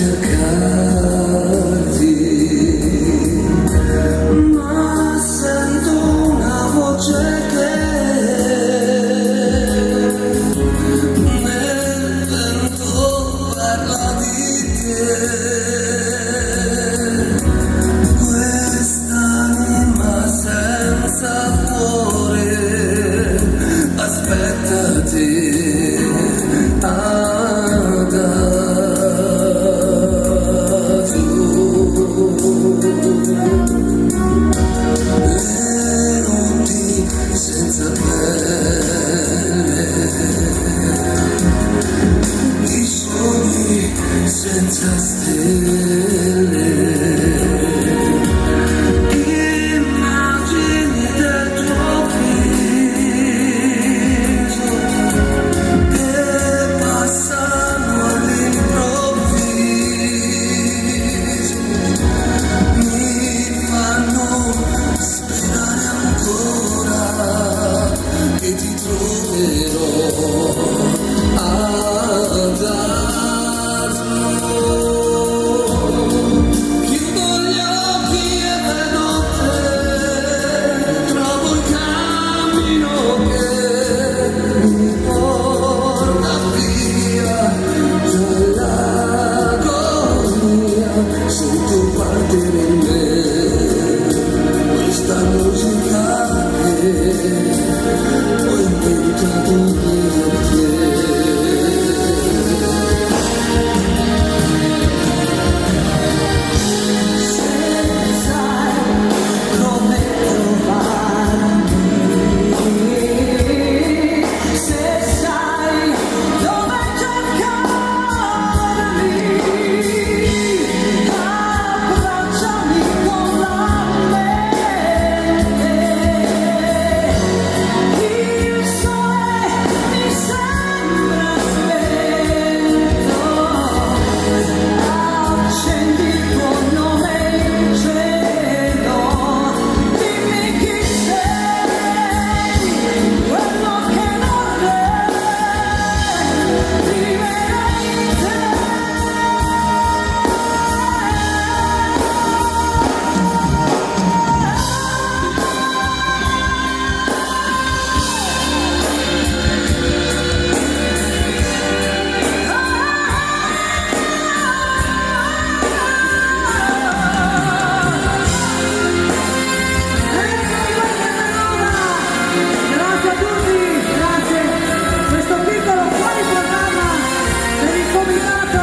cercarti, ma sento una voce che nel vento parla di te. Quest'anima senza cuore aspettati. Senza pelle, i sogni senza stelle, immagini del tuo viso che passano all'improvviso, mi fanno sperare ancora che ti troverò adagio. Chiudo gli occhi e vedo te, trovo il cammino che mi porta via dall'agonia. Sento battere in me questa musica che ho inventato per te. Se sai come trovarmi, se sai dove cercarmi, abbracciami con la mente. Il sole mi sembra spento, accendi il tuo nome in cielo, dimmi chi sei, quello che non è, viverei in te. Grazie a tutti, grazie. Questo piccolo fuori programma per il comitato